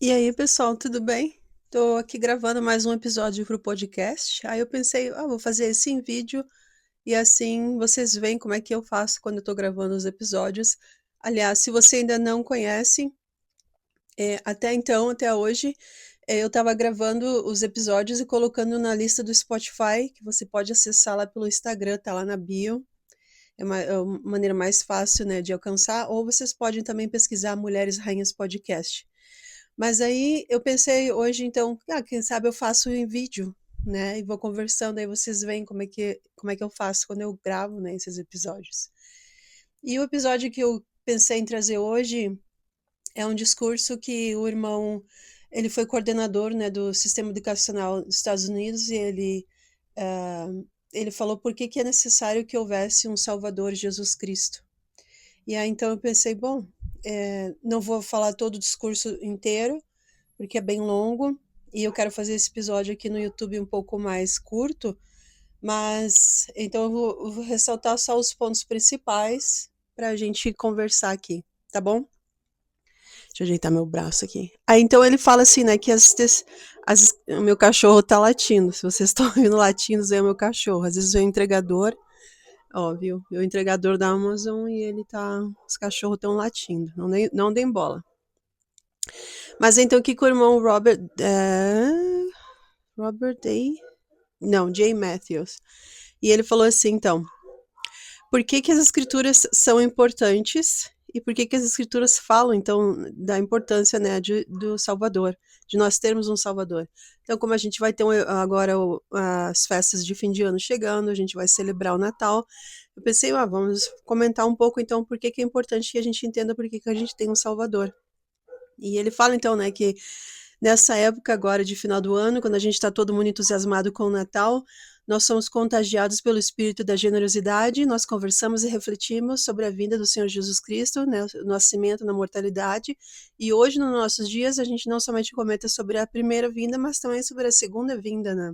E aí, pessoal, tudo bem? Tô aqui gravando mais um episódio pro podcast. Aí eu pensei, vou fazer esse em vídeo e assim vocês veem como é que eu faço quando eu tô gravando os episódios. Aliás, se você ainda não conhece, até então, até hoje, eu tava gravando os episódios e colocando na lista do Spotify, que você pode acessar lá pelo Instagram, tá lá na bio. É uma maneira mais fácil, né, de alcançar, ou vocês podem também pesquisar Mulheres Rainhas Podcast. Mas aí eu pensei hoje, então, quem sabe eu faço em vídeo, né? E vou conversando, aí vocês veem como é que eu faço quando eu gravo, né, esses episódios. E o episódio que eu pensei em trazer hoje é um discurso que o irmão, ele foi coordenador, né, do sistema educacional dos Estados Unidos e ah, ele falou por que que é necessário que houvesse um Salvador, Jesus Cristo. E aí então eu pensei, bom, não vou falar todo o discurso inteiro, porque é bem longo, e eu quero fazer esse episódio aqui no YouTube um pouco mais curto, mas então eu vou ressaltar só os pontos principais para a gente conversar aqui, tá bom? Deixa eu ajeitar meu braço aqui. Aí então ele fala assim, né, que o meu cachorro tá latindo. Se vocês estão ouvindo latindo, é o meu cachorro. Às vezes vem o entregador, ó, viu? O entregador da Amazon e os cachorros estão latindo. Não deem bola. Mas então o que que o irmão Robert Day? Não, Jay Matthews. E ele falou assim, então, por que que as escrituras são importantes e por que que as escrituras falam, então, da importância, né, do Salvador, de nós termos um Salvador. Então, como a gente vai ter agora as festas de fim de ano chegando, a gente vai celebrar o Natal, eu pensei, vamos comentar um pouco, então, por que que é importante que a gente entenda por que que a gente tem um Salvador. E ele fala, então, né, que nessa época agora de final do ano, quando a gente está todo mundo entusiasmado com o Natal, nós somos contagiados pelo espírito da generosidade, nós conversamos e refletimos sobre a vinda do Senhor Jesus Cristo, né, o nascimento na mortalidade, e hoje, nos nossos dias, a gente não somente comenta sobre a primeira vinda, mas também sobre a segunda vinda, né?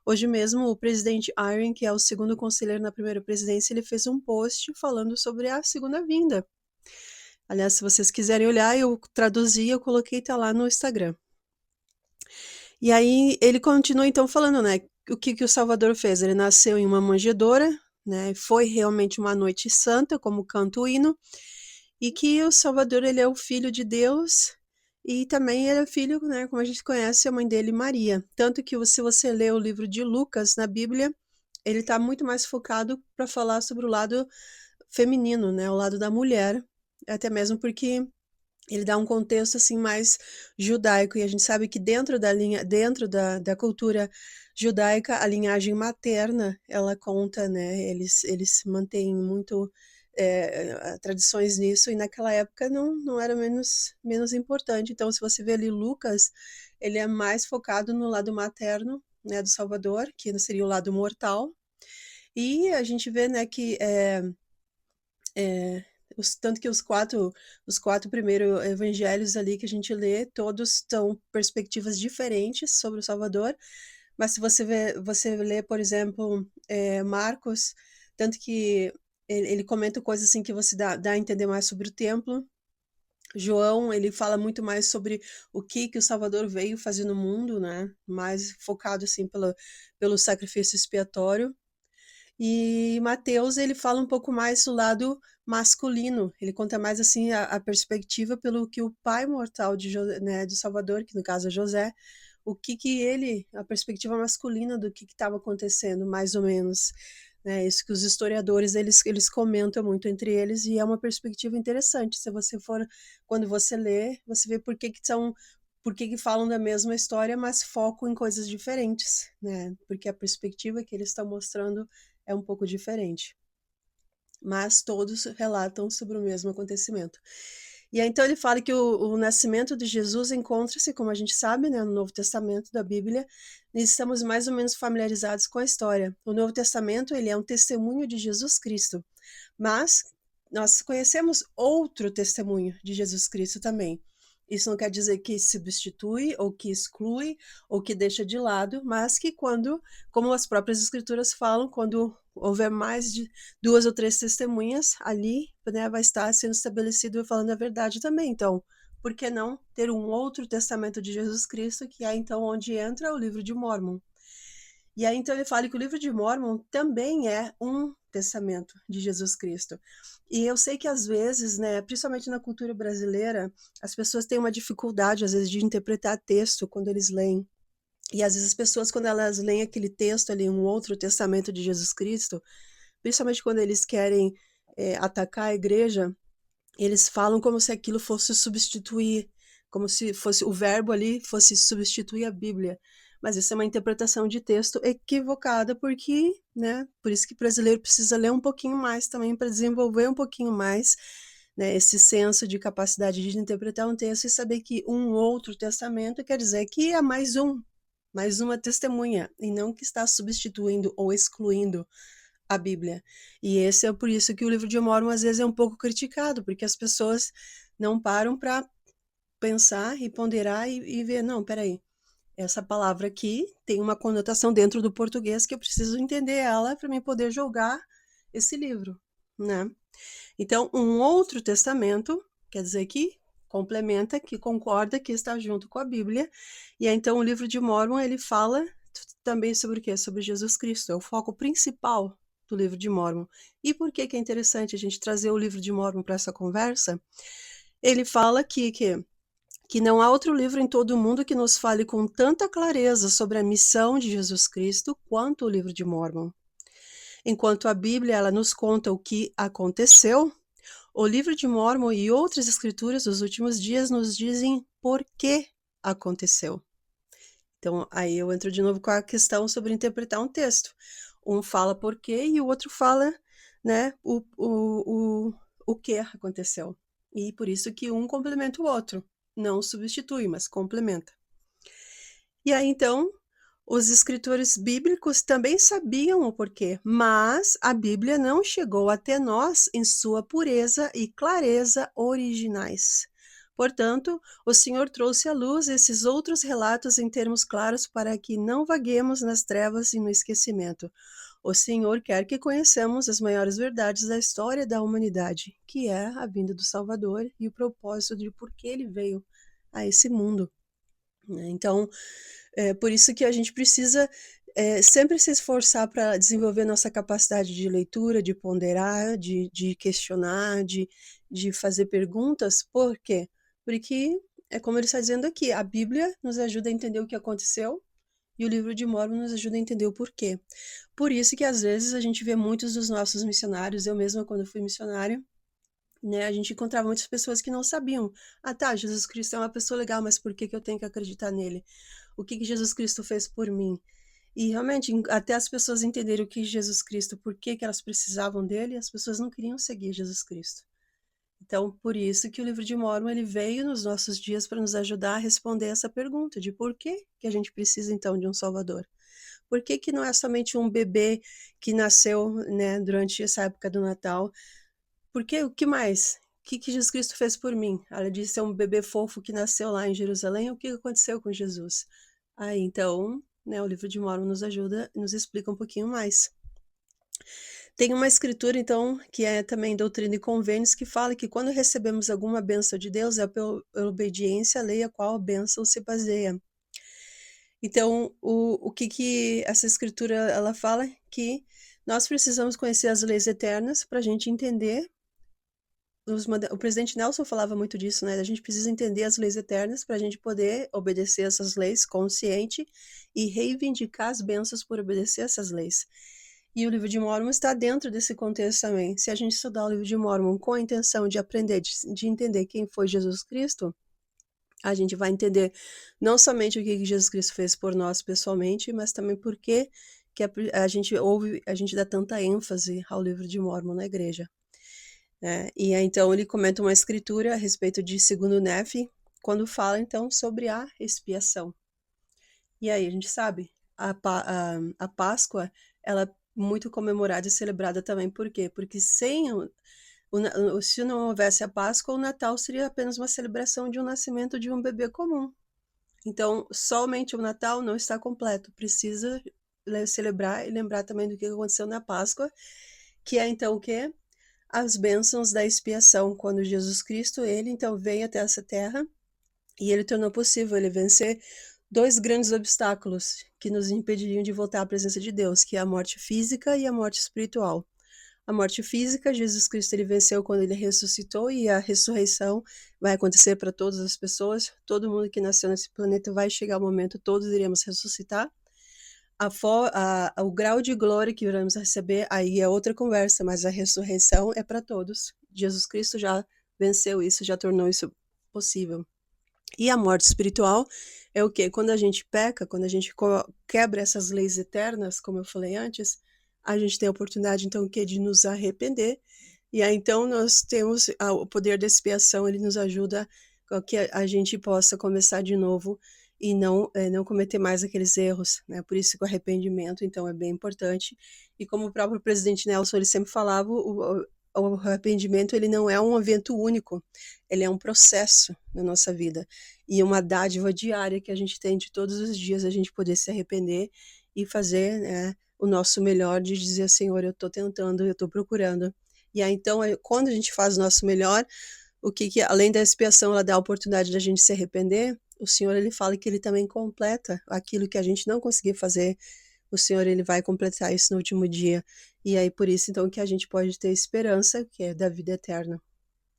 Hoje mesmo, o presidente Irwin, que é o segundo conselheiro na primeira presidência, ele fez um post falando sobre a segunda vinda. Aliás, se vocês quiserem olhar, eu traduzi, eu coloquei, tá lá no Instagram. E aí ele continua então falando, né, o que que o Salvador fez? Ele nasceu em uma manjedoura, né, foi realmente uma noite santa, como canta o hino, e que o Salvador ele é o filho de Deus e também ele é filho, né, como a gente conhece a mãe dele, Maria. Tanto que se você lê o livro de Lucas na Bíblia, ele está muito mais focado para falar sobre o lado feminino, né, o lado da mulher, até mesmo porque ele dá um contexto assim mais judaico e a gente sabe que dentro da cultura judaica a linhagem materna ela conta, né? Eles mantêm muito tradições nisso e naquela época não era menos importante. Então, se você vê ali Lucas, ele é mais focado no lado materno, né, do Salvador, que seria o lado mortal. E a gente vê, né, que tanto que os quatro primeiros evangelhos ali que a gente lê, todos são perspectivas diferentes sobre o Salvador, mas se você lê, por exemplo, Marcos, tanto que ele comenta coisas assim que você dá a entender mais sobre o templo. João, ele fala muito mais sobre o que o Salvador veio fazer no mundo, né? Mais focado assim pelo sacrifício expiatório. E Mateus, ele fala um pouco mais do lado masculino, ele conta mais assim a perspectiva pelo que o pai mortal de Salvador, que no caso é José, a perspectiva masculina do que estava acontecendo, mais ou menos. Né, isso que os historiadores eles comentam muito entre eles e é uma perspectiva interessante. Se você for, quando você lê, você vê por que que falam da mesma história, mas focam em coisas diferentes, né? Porque a perspectiva que eles estão mostrando é um pouco diferente, mas todos relatam sobre o mesmo acontecimento. E aí, então ele fala que o nascimento de Jesus encontra-se, como a gente sabe, né, no Novo Testamento da Bíblia, e estamos mais ou menos familiarizados com a história. O Novo Testamento ele é um testemunho de Jesus Cristo, mas nós conhecemos outro testemunho de Jesus Cristo também. Isso não quer dizer que substitui, ou que exclui, ou que deixa de lado, mas que como as próprias escrituras falam, quando houver mais de 2 ou 3 testemunhas, ali, né, vai estar sendo estabelecido e falando a verdade também. Então, por que não ter um outro testamento de Jesus Cristo, que é então onde entra o livro de Mórmon. E aí então ele fala que o livro de Mórmon também é um testamento de Jesus Cristo. E eu sei que às vezes, né, principalmente na cultura brasileira, as pessoas têm uma dificuldade às vezes de interpretar texto quando eles leem. E às vezes as pessoas, quando elas leem aquele texto ali, um outro testamento de Jesus Cristo, principalmente quando eles querem atacar a igreja, eles falam como se aquilo fosse substituir, como se fosse o verbo ali fosse substituir a Bíblia. Mas isso é uma interpretação de texto equivocada, porque, né, por isso que o brasileiro precisa ler um pouquinho mais também para desenvolver um pouquinho mais, né, esse senso de capacidade de interpretar um texto e saber que um outro testamento quer dizer que é mais uma testemunha, e não que está substituindo ou excluindo a Bíblia. E esse é por isso que o livro de Mórmon às vezes é um pouco criticado, porque as pessoas não param para pensar e ponderar e ver, não, peraí, essa palavra aqui tem uma conotação dentro do português que eu preciso entender ela para mim poder julgar esse livro, né? Então, um outro testamento quer dizer que complementa, que concorda, que está junto com a Bíblia. E aí, então o livro de Mórmon ele fala também sobre o quê? Sobre Jesus Cristo. É o foco principal do livro de Mórmon. E por que é interessante a gente trazer o livro de Mórmon para essa conversa? Ele fala que não há outro livro em todo o mundo que nos fale com tanta clareza sobre a missão de Jesus Cristo quanto o livro de Mórmon. Enquanto a Bíblia ela nos conta o que aconteceu, o livro de Mórmon e outras escrituras dos últimos dias nos dizem por que aconteceu. Então, aí eu entro de novo com a questão sobre interpretar um texto. Um fala por quê e o outro fala, né, o que aconteceu. E por isso que um complementa o outro. Não substitui, mas complementa. E aí, então, os escritores bíblicos também sabiam o porquê, mas a Bíblia não chegou até nós em sua pureza e clareza originais. Portanto, o Senhor trouxe à luz esses outros relatos em termos claros para que não vaguemos nas trevas e no esquecimento. O Senhor quer que conheçamos as maiores verdades da história da humanidade, que é a vinda do Salvador e o propósito de por que ele veio a esse mundo. Então, é por isso que a gente precisa sempre se esforçar para desenvolver nossa capacidade de leitura, de ponderar, de questionar, de fazer perguntas. Por quê? Porque, é como ele está dizendo aqui, a Bíblia nos ajuda a entender o que aconteceu e o livro de Mórmon nos ajuda a entender o porquê. Por isso que, às vezes, a gente vê muitos dos nossos missionários, eu mesma, quando fui missionária, né, a gente encontrava muitas pessoas que não sabiam. Ah, tá, Jesus Cristo é uma pessoa legal, mas por que que eu tenho que acreditar nele? O que que Jesus Cristo fez por mim? E realmente, até as pessoas entenderem o que Jesus Cristo, por que que elas precisavam dele, as pessoas não queriam seguir Jesus Cristo. Então, por isso que o livro de Mórmon ele veio nos nossos dias para nos ajudar a responder essa pergunta de por que que a gente precisa então de um Salvador. Por que que não é somente um bebê que nasceu, né, durante essa época do Natal? Porque o que mais? O que que Jesus Cristo fez por mim? Além de ser um bebê fofo que nasceu lá em Jerusalém, o que aconteceu com Jesus? Aí, então, né, o livro de Mórmon nos ajuda, nos explica um pouquinho mais. Tem uma escritura, então, que é também Doutrina e Convênios, que fala que quando recebemos alguma bênção de Deus, é pela obediência à lei a qual a bênção se baseia. Então, o que essa escritura ela fala? Que nós precisamos conhecer as leis eternas para a gente entender. O presidente Nelson falava muito disso, né? A gente precisa entender as leis eternas para a gente poder obedecer essas leis consciente e reivindicar as bênçãos por obedecer essas leis. E o livro de Mórmon está dentro desse contexto também. Se a gente estudar o livro de Mórmon com a intenção de aprender, de entender quem foi Jesus Cristo, a gente vai entender não somente o que Jesus Cristo fez por nós pessoalmente, mas também por que a gente ouve, a gente dá tanta ênfase ao livro de Mórmon na igreja. E aí, então, ele comenta uma escritura a respeito de 2º Nefe, quando fala, então, sobre a expiação. E aí, a gente sabe, a Páscoa, ela é muito comemorada e celebrada também. Por quê? Porque sem se não houvesse a Páscoa, o Natal seria apenas uma celebração de um nascimento de um bebê comum. Então, somente o Natal não está completo. Precisa celebrar e lembrar também do que aconteceu na Páscoa, que é, então, o quê? as bênçãos da expiação, quando Jesus Cristo, ele então veio até essa terra e ele tornou possível ele vencer dois grandes obstáculos que nos impediriam de voltar à presença de Deus, que é a morte física e a morte espiritual. A morte física, Jesus Cristo ele venceu quando ele ressuscitou, e a ressurreição vai acontecer para todas as pessoas. Todo mundo que nasceu nesse planeta vai chegar o momento, todos iremos ressuscitar. O grau de glória que iremos receber, aí é outra conversa, mas a ressurreição é para todos. Jesus Cristo já venceu isso, já tornou isso possível. E a morte espiritual é o quê? Quando a gente peca, quando a gente quebra essas leis eternas, como eu falei antes, a gente tem a oportunidade, então, o quê? De nos arrepender. E aí, então, nós temos o poder da expiação, ele nos ajuda a que a gente possa começar de novo e não cometer mais aqueles erros, né? Por isso que o arrependimento, então, é bem importante. E como o próprio presidente Nelson, ele sempre falava, o arrependimento, ele não é um evento único, ele é um processo na nossa vida. E uma dádiva diária que a gente tem de todos os dias, a gente poder se arrepender e fazer, né, o nosso melhor, de dizer, Senhor, eu estou tentando, eu estou procurando. E aí, então, quando a gente faz o nosso melhor, além da expiação, ela dá a oportunidade da gente se arrepender, o Senhor, ele fala que ele também completa aquilo que a gente não conseguia fazer, o Senhor, ele vai completar isso no último dia. E aí, por isso, então, que a gente pode ter esperança, que é da vida eterna,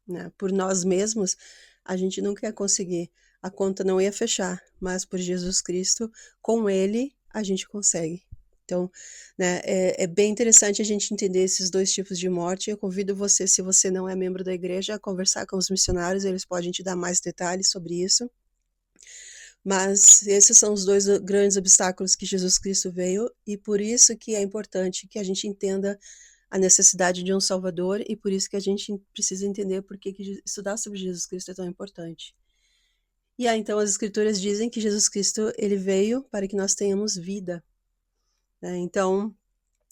né? Por nós mesmos, a gente nunca ia conseguir, a conta não ia fechar, mas por Jesus Cristo, com Ele, a gente consegue. Então, né, é bem interessante a gente entender esses dois tipos de morte. Eu convido você, se você não é membro da igreja, a conversar com os missionários, eles podem te dar mais detalhes sobre isso. Mas esses são os dois grandes obstáculos que Jesus Cristo veio, e por isso que é importante que a gente entenda a necessidade de um Salvador, e por isso que a gente precisa entender por que estudar sobre Jesus Cristo é tão importante. E aí, então, as Escrituras dizem que Jesus Cristo, ele veio para que nós tenhamos vida, né? Então,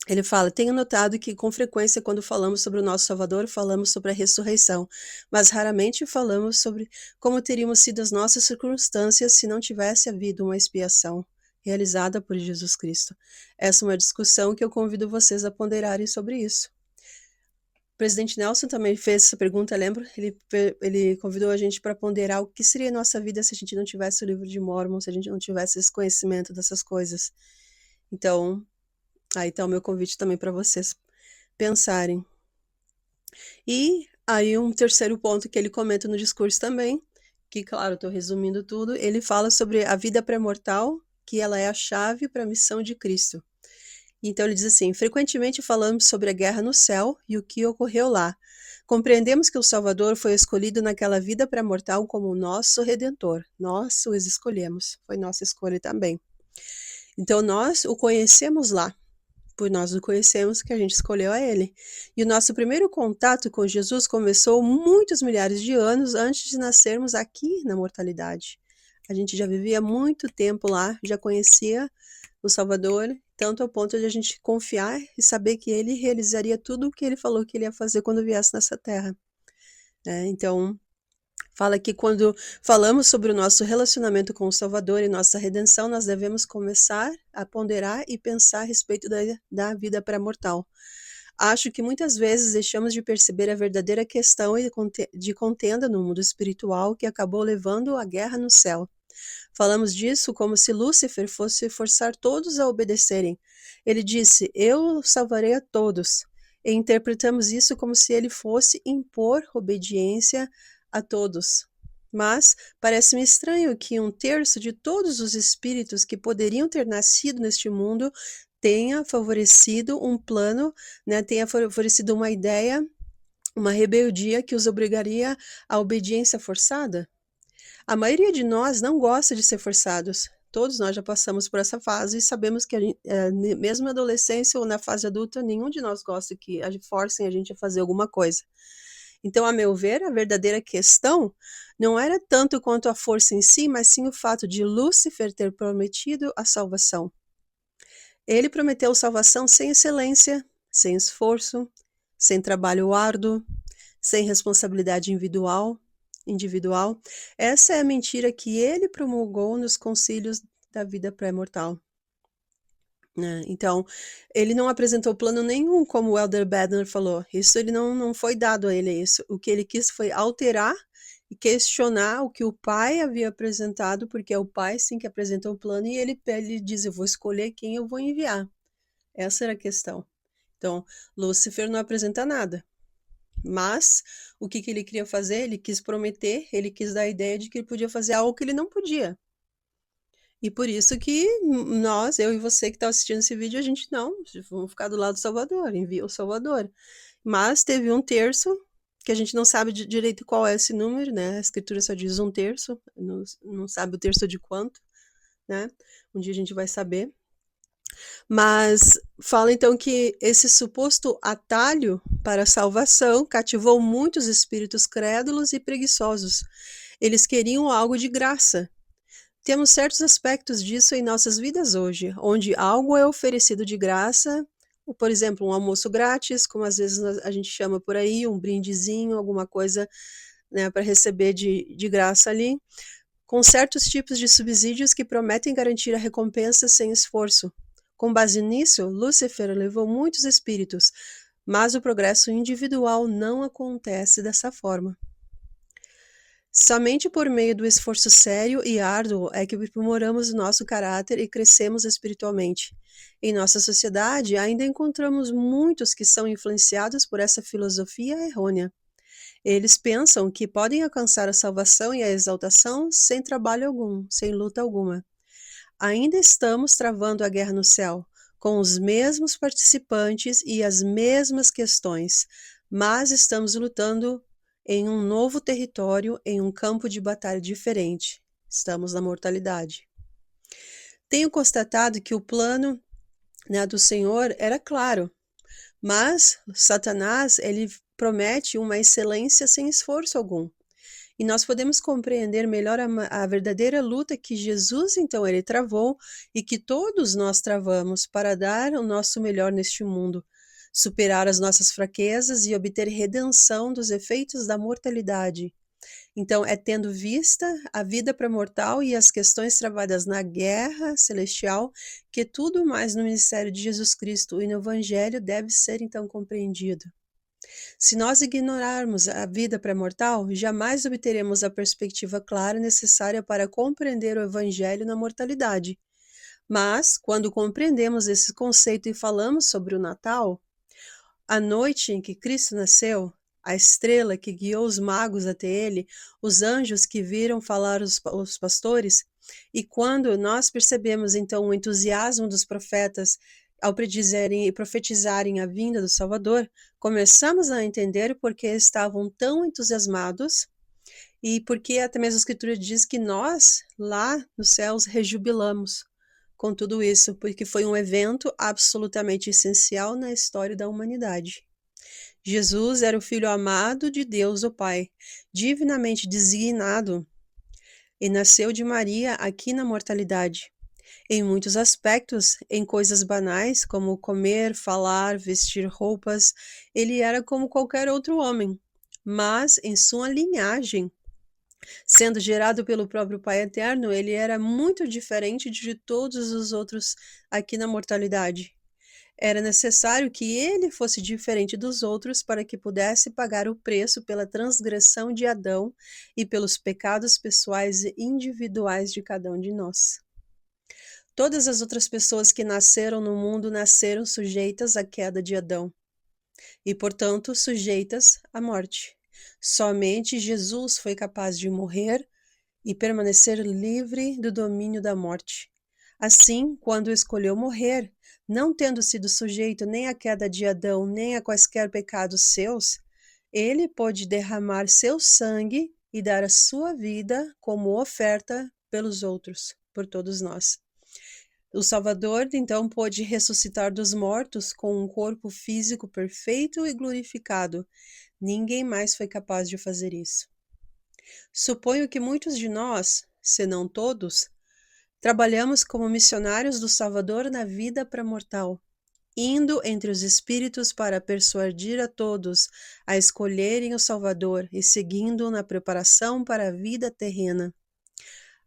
ele fala, tenho notado que com frequência quando falamos sobre o nosso Salvador, falamos sobre a ressurreição, mas raramente falamos sobre como teríamos sido as nossas circunstâncias se não tivesse havido uma expiação realizada por Jesus Cristo. Essa é uma discussão que eu convido vocês a ponderarem sobre isso. O presidente Nelson também fez essa pergunta, lembra? Ele convidou a gente para ponderar o que seria a nossa vida se a gente não tivesse o livro de Mórmon, se a gente não tivesse esse conhecimento dessas coisas. Então, aí está o meu convite também para vocês pensarem. E aí um terceiro ponto que ele comenta no discurso também, que claro, estou resumindo tudo, ele fala sobre a vida pré-mortal, que ela é a chave para a missão de Cristo. Então ele diz assim, frequentemente falamos sobre a guerra no céu e o que ocorreu lá. Compreendemos que o Salvador foi escolhido naquela vida pré-mortal como o nosso Redentor. Nós o escolhemos, foi nossa escolha também. Então nós o conhecemos lá. Por nós o conhecemos, que a gente escolheu a ele. E o nosso primeiro contato com Jesus começou muitos milhares de anos antes de nascermos aqui na mortalidade. A gente já vivia muito tempo lá, já conhecia o Salvador, tanto ao ponto de a gente confiar e saber que ele realizaria tudo o que ele falou que ele ia fazer quando viesse nessa terra. Então, fala que quando falamos sobre o nosso relacionamento com o Salvador e nossa redenção, nós devemos começar a ponderar e pensar a respeito da vida pré-mortal. Acho que muitas vezes deixamos de perceber a verdadeira questão de contenda no mundo espiritual que acabou levando à guerra no céu. Falamos disso como se Lúcifer fosse forçar todos a obedecerem. Ele disse, eu salvarei a todos. E interpretamos isso como se ele fosse impor obediência a todos. Mas parece-me estranho que um terço de todos os espíritos que poderiam ter nascido neste mundo tenha favorecido um plano, né, tenha favorecido uma ideia, uma rebeldia que os obrigaria à obediência forçada. A maioria de nós não gosta de ser forçados. Todos nós já passamos por essa fase e sabemos que, mesmo na adolescência ou na fase adulta, nenhum de nós gosta que forcem a gente a fazer alguma coisa. Então, a meu ver, a verdadeira questão não era tanto quanto a força em si, mas sim o fato de Lúcifer ter prometido a salvação. Ele prometeu salvação sem excelência, sem esforço, sem trabalho árduo, sem responsabilidade individual. Essa é a mentira que ele promulgou nos concílios da vida pré-mortal. né. Então, ele não apresentou plano nenhum, como o Elder Bednar falou, isso ele não foi dado a ele isso, o que ele quis foi alterar e questionar o que o pai havia apresentado, porque é o pai sim que apresentou o plano e ele diz: "Eu vou escolher quem eu vou enviar", essa era a questão. Então, Lúcifer não apresenta nada, mas o que que ele queria fazer? Ele quis prometer, ele quis dar a ideia de que ele podia fazer algo que ele não podia. E por isso que nós, eu e você que está assistindo esse vídeo, a gente não, vamos ficar do lado do Salvador, envia o Salvador. Mas teve um terço, que a gente não sabe direito qual é esse número, né? A escritura só diz um terço, não sabe o terço de quanto, né? Um dia a gente vai saber. Mas fala então que esse suposto atalho para a salvação cativou muitos espíritos crédulos e preguiçosos. Eles queriam algo de graça. Temos certos aspectos disso em nossas vidas hoje, onde algo é oferecido de graça, por exemplo, um almoço grátis, como às vezes a gente chama por aí, um brindezinho, alguma coisa, né, para receber de graça ali, com certos tipos de subsídios que prometem garantir a recompensa sem esforço. Com base nisso, Lúcifer levou muitos espíritos, mas o progresso individual não acontece dessa forma. Somente por meio do esforço sério e árduo é que aprimoramos o nosso caráter e crescemos espiritualmente. Em nossa sociedade, ainda encontramos muitos que são influenciados por essa filosofia errônea. Eles pensam que podem alcançar a salvação e a exaltação sem trabalho algum, sem luta alguma. Ainda estamos travando a guerra no céu, com os mesmos participantes e as mesmas questões, mas estamos lutando em um novo território, em um campo de batalha diferente. Estamos na mortalidade. Tenho constatado que o plano, né, do Senhor era claro, mas Satanás, ele promete uma excelência sem esforço algum. E nós podemos compreender melhor a verdadeira luta que Jesus, então, ele travou e que todos nós travamos para dar o nosso melhor neste mundo, superar as nossas fraquezas e obter redenção dos efeitos da mortalidade. Então, é tendo vista a vida pré-mortal e as questões travadas na guerra celestial que tudo mais no ministério de Jesus Cristo e no Evangelho deve ser, então, compreendido. Se nós ignorarmos a vida pré-mortal, jamais obteremos a perspectiva clara necessária para compreender o Evangelho na mortalidade. Mas, quando compreendemos esse conceito e falamos sobre o Natal, a noite em que Cristo nasceu, a estrela que guiou os magos até ele, os anjos que viram falar os pastores, e quando nós percebemos então o entusiasmo dos profetas ao predizerem e profetizarem a vinda do Salvador, começamos a entender por que estavam tão entusiasmados e porque até mesmo a Escritura diz que nós, lá nos céus, rejubilamos com tudo isso, porque foi um evento absolutamente essencial na história da humanidade. Jesus era o Filho amado de Deus, o Pai, divinamente designado, e nasceu de Maria aqui na mortalidade. Em muitos aspectos, em coisas banais, como comer, falar, vestir roupas, ele era como qualquer outro homem. Mas, em sua linhagem, sendo gerado pelo próprio Pai Eterno, ele era muito diferente de todos os outros aqui na mortalidade. Era necessário que ele fosse diferente dos outros para que pudesse pagar o preço pela transgressão de Adão e pelos pecados pessoais e individuais de cada um de nós. Todas as outras pessoas que nasceram no mundo nasceram sujeitas à queda de Adão e, portanto, sujeitas à morte. Somente Jesus foi capaz de morrer e permanecer livre do domínio da morte. Assim, quando escolheu morrer, não tendo sido sujeito nem à queda de Adão, nem a quaisquer pecados seus, ele pôde derramar seu sangue e dar a sua vida como oferta pelos outros, por todos nós. O Salvador, então, pôde ressuscitar dos mortos com um corpo físico perfeito e glorificado. Ninguém mais foi capaz de fazer isso. Suponho que muitos de nós, se não todos, trabalhamos como missionários do Salvador na vida pré-mortal, indo entre os espíritos para persuadir a todos a escolherem o Salvador e seguindo na preparação para a vida terrena.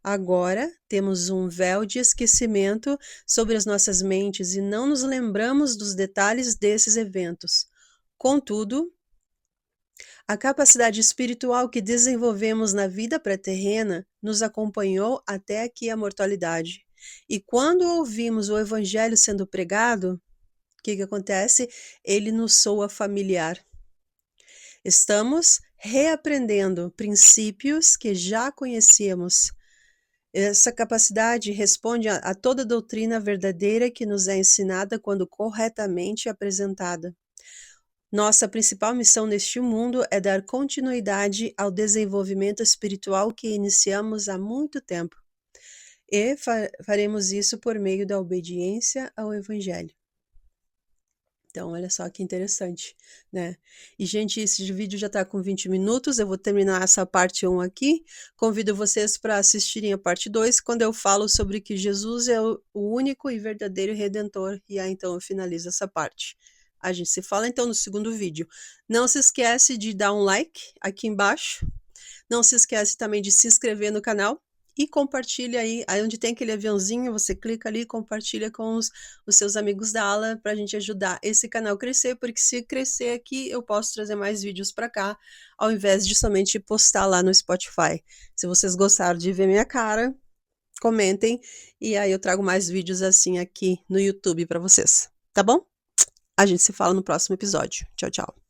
Agora temos um véu de esquecimento sobre as nossas mentes e não nos lembramos dos detalhes desses eventos. Contudo, a capacidade espiritual que desenvolvemos na vida pré-terrena nos acompanhou até aqui a mortalidade. E quando ouvimos o Evangelho sendo pregado, o que acontece? Ele nos soa familiar. Estamos reaprendendo princípios que já conhecíamos. Essa capacidade responde a toda doutrina verdadeira que nos é ensinada quando corretamente apresentada. Nossa principal missão neste mundo é dar continuidade ao desenvolvimento espiritual que iniciamos há muito tempo. E faremos isso por meio da obediência ao Evangelho. Então, olha só que interessante, né? E, gente, esse vídeo já está com 20 minutos, eu vou terminar essa parte 1 aqui. Convido vocês para assistirem a parte 2, quando eu falo sobre que Jesus é o único e verdadeiro Redentor. E aí, então, eu finalizo essa parte. A gente se fala, então, no segundo vídeo. Não se esquece de dar um like aqui embaixo. Não se esquece também de se inscrever no canal. E compartilha aí onde tem aquele aviãozinho, você clica ali e compartilha com os seus amigos da ala para a gente ajudar esse canal a crescer, porque se crescer aqui eu posso trazer mais vídeos para cá, ao invés de somente postar lá no Spotify. Se vocês gostaram de ver minha cara, comentem e aí eu trago mais vídeos assim aqui no YouTube para vocês, tá bom? A gente se fala no próximo episódio. Tchau, tchau.